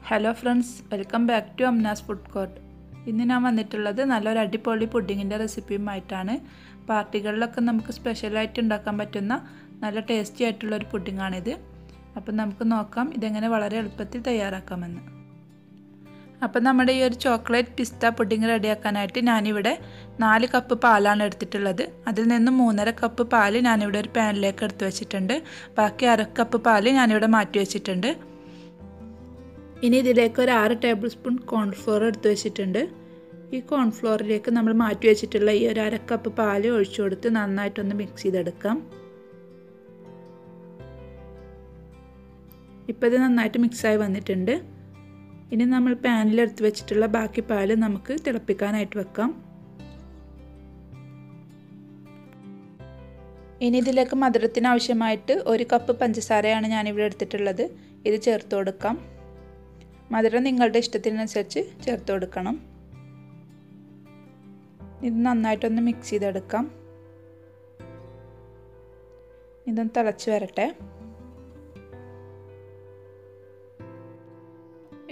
Hello friends, welcome back to Amna's food court. ഇന്ന് ഞാൻ വന്നിട്ടുള്ളത് നല്ലൊരു അടിപൊളി പുഡിങ്ങിൻ്റെ റെസിപ്പിയുമായിട്ടാണ്. പാർട്ടികളിലൊക്കെ നമുക്ക് സ്പെഷ്യലായിട്ട് ഉണ്ടാക്കാൻ പറ്റുന്ന നല്ല ടേസ്റ്റി ആയിട്ടുള്ളൊരു പുഡിങ്ങാണിത്. അപ്പം നമുക്ക് നോക്കാം ഇതെങ്ങനെ വളരെ എളുപ്പത്തിൽ തയ്യാറാക്കാമെന്ന്. അപ്പം നമ്മുടെ ഈ ഒരു ചോക്ലേറ്റ് പിസ്ത പുഡിങ് റെഡിയാക്കാനായിട്ട് ഞാനിവിടെ 4 കപ്പ് പാലാണ് എടുത്തിട്ടുള്ളത്. അതിൽ നിന്ന് 3.5 കപ്പ് പാല് ഞാനിവിടെ ഒരു പാനിലേക്ക് എടുത്ത് വെച്ചിട്ടുണ്ട്. ബാക്കി 1/2 കപ്പ് പാല് ഞാനിവിടെ മാറ്റി വെച്ചിട്ടുണ്ട്. ഇനി ഇതിലേക്ക് ഒരു 6 ടേബിൾ സ്പൂൺ കോൺഫ്ലോർ എടുത്ത് വെച്ചിട്ടുണ്ട്. ഈ കോൺഫ്ലോറിലേക്ക് നമ്മൾ മാറ്റി വെച്ചിട്ടുള്ള ഈ ഒരു 1/2 കപ്പ് പാല് ഒഴിച്ചു കൊടുത്ത് നന്നായിട്ടൊന്ന് മിക്സ് ചെയ്തെടുക്കാം. ഇപ്പോൾ ഇത് നന്നായിട്ട് മിക്സായി വന്നിട്ടുണ്ട്. ഇനി നമ്മൾ പാനിലെടുത്ത് വെച്ചിട്ടുള്ള ബാക്കി പാല് നമുക്ക് തിളപ്പിക്കാനായിട്ട് വെക്കാം. ഇനി ഇതിലേക്ക് മധുരത്തിന് ആവശ്യമായിട്ട് 1 കപ്പ് പഞ്ചസാരയാണ് ഞാനിവിടെ എടുത്തിട്ടുള്ളത്. ഇത് ചേർത്ത് കൊടുക്കാം. മധുരം നിങ്ങളുടെ ഇഷ്ടത്തിനനുസരിച്ച് ചേർത്ത് കൊടുക്കണം. ഇത് നന്നായിട്ടൊന്ന് മിക്സ് ചെയ്തെടുക്കാം. ഇതൊന്ന് തിളച്ച് വരട്ടെ.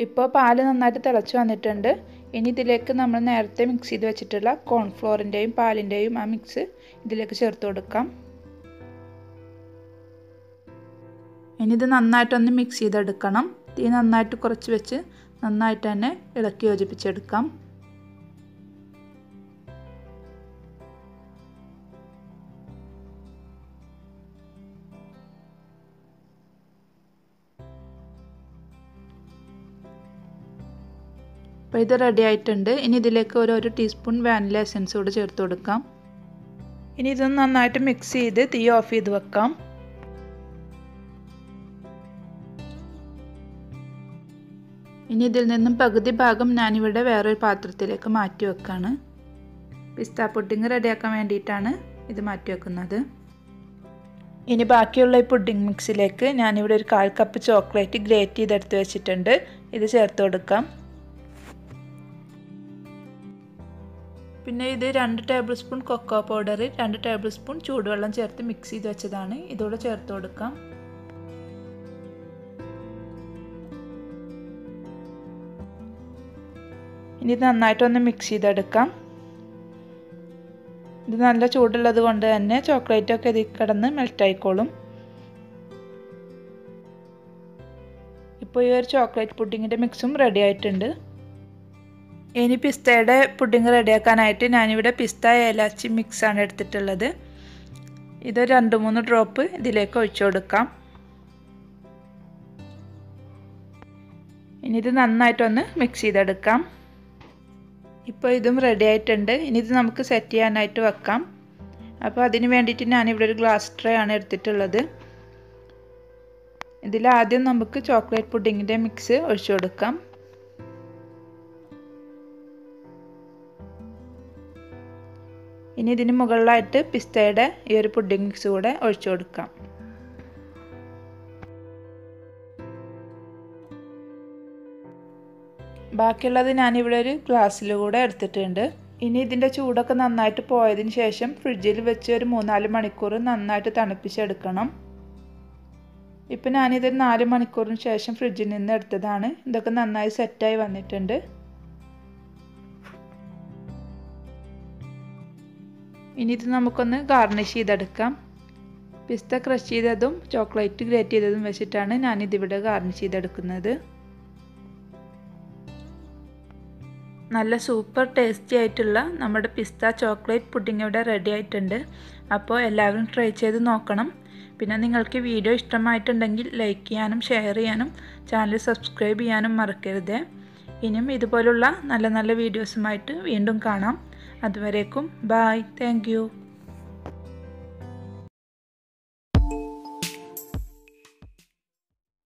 ഇപ്പോൾ പാല് നന്നായിട്ട് തിളച്ച് വന്നിട്ടുണ്ട്. ഇനി ഇതിലേക്ക് നമ്മൾ നേരത്തെ മിക്സ് ചെയ്ത് വെച്ചിട്ടുള്ള കോൺഫ്ലോറിൻ്റെയും പാലിൻ്റെയും ആ മിക്സ് ഇതിലേക്ക് ചേർത്ത് കൊടുക്കാം. ഇനി ഇത് നന്നായിട്ടൊന്ന് മിക്സ് ചെയ്തെടുക്കണം. തീ നന്നായിട്ട് കുറച്ച് വെച്ച് നന്നായിട്ട് തന്നെ ഇളക്കി യോജിപ്പിച്ചെടുക്കാം. അപ്പോൾ ഇത് റെഡി ആയിട്ടുണ്ട്. ഇനി ഇതിലേക്ക് ഒരു ടീസ്പൂൺ വാനില എസൻസ് കൂടെ ചേർത്ത് കൊടുക്കാം. ഇനി ഇതൊന്ന് നന്നായിട്ട് മിക്സ് ചെയ്ത് തീ ഓഫ് ചെയ്ത് വെക്കാം. ഇനി ഇതിൽ നിന്നും പകുതി ഭാഗം ഞാനിവിടെ വേറൊരു പാത്രത്തിലേക്ക് മാറ്റി വെക്കാണ്. പിസ്ത പുഡിങ് റെഡിയാക്കാൻ വേണ്ടിയിട്ടാണ് ഇത് മാറ്റി വെക്കുന്നത്. ഇനി ബാക്കിയുള്ള ഈ പുഡിങ് മിക്സിലേക്ക് ഞാനിവിടെ ഒരു 1/4 കപ്പ് ചോക്ലേറ്റ് ഗ്രേറ്റ് ചെയ്തെടുത്ത് വെച്ചിട്ടുണ്ട്. ഇത് ചേർത്ത് കൊടുക്കാം. പിന്നെ ഇത് 2 tablespoon cocoa powder, 2 tablespoon ചൂടുവെള്ളം ചേർത്ത് മിക്സ് ചെയ്ത് വെച്ചതാണ്. ഇതോടെ ചേർത്ത് കൊടുക്കാം. ഇനി ഇത് നന്നായിട്ടൊന്ന് മിക്സ് ചെയ്തെടുക്കാം. ഇത് നല്ല ചൂടുള്ളത് കൊണ്ട് തന്നെ ചോക്ലേറ്റൊക്കെ ഇതിൽ കിടന്ന് മെൽറ്റായിക്കോളും. ഇപ്പോൾ ഈ ഒരു ചോക്ലേറ്റ് പുഡിങ്ങിൻ്റെ മിക്സും റെഡി ആയിട്ടുണ്ട്. ഇനി പിസ്തയുടെ പുഡിങ് റെഡിയാക്കാനായിട്ട് ഞാനിവിടെ പിസ്ത ഏലാച്ചി മിക്സാണ് എടുത്തിട്ടുള്ളത്. ഇത് 2-3 ഡ്രോപ്പ് ഇതിലേക്ക് ഒഴിച്ചു കൊടുക്കാം. ഇനി ഇത് നന്നായിട്ടൊന്ന് മിക്സ് ചെയ്തെടുക്കാം. ഇപ്പോൾ ഇതും റെഡി ആയിട്ടുണ്ട്. ഇനി ഇത് നമുക്ക് സെറ്റ് ചെയ്യാനായിട്ട് വെക്കാം. അപ്പോൾ അതിന് വേണ്ടിയിട്ട് ഞാനിവിടെ ഒരു ഗ്ലാസ് ട്രേ ആണ് എടുത്തിട്ടുള്ളത്. ഇതിലാദ്യം നമുക്ക് ചോക്ലേറ്റ് പുഡിങ്ങിൻ്റെ മിക്സ് ഒഴിച്ചു കൊടുക്കാം. ഇനി ഇതിന് മുകളിലായിട്ട് പിസ്തയുടെ ഈ ഒരു പുഡിംഗ് മിക്സ് കൂടെ ഒഴിച്ചു കൊടുക്കാം. ബാക്കിയുള്ളത് ഞാനിവിടെ ഒരു ഗ്ലാസ്സിലൂടെ എടുത്തിട്ടുണ്ട്. ഇനി ഇതിൻ്റെ ചൂടൊക്കെ നന്നായിട്ട് പോയതിന് ശേഷം ഫ്രിഡ്ജിൽ വെച്ച് ഒരു 3-4 മണിക്കൂർ നന്നായിട്ട് തണുപ്പിച്ചെടുക്കണം. ഇപ്പം ഞാനിത് 4 മണിക്കൂറിന് ശേഷം ഫ്രിഡ്ജിൽ നിന്ന് എടുത്തതാണ്. ഇതൊക്കെ നന്നായി സെറ്റായി വന്നിട്ടുണ്ട്. ഇനി ഇത് നമുക്കൊന്ന് ഗാർണിഷ് ചെയ്തെടുക്കാം. പിസ്ത ക്രഷ് ചെയ്തതും ചോക്ലേറ്റ് ഗ്രേറ്റ് ചെയ്തതും വെച്ചിട്ടാണ് ഞാനിതിവിടെ ഗാർണിഷ് ചെയ്തെടുക്കുന്നത്. നല്ല സൂപ്പർ ടേസ്റ്റി ആയിട്ടുള്ള നമ്മുടെ പിസ്ത ചോക്ലേറ്റ് പുഡിംഗ് ഇവിടെ റെഡി ആയിട്ടുണ്ട്. അപ്പോൾ എല്ലാവരും ട്രൈ ചെയ്ത് നോക്കണം. പിന്നെ നിങ്ങൾക്ക് വീഡിയോ ഇഷ്ടമായിട്ടുണ്ടെങ്കിൽ ലൈക്ക് ചെയ്യാനും ഷെയർ ചെയ്യാനും ചാനൽ സബ്സ്ക്രൈബ് ചെയ്യാനും മറക്കരുത്. ഇനിയും ഇതുപോലുള്ള നല്ല നല്ല വീഡിയോസുമായിട്ട് വീണ്ടും കാണാം. അതുവരേക്കും ബൈ. Thank you.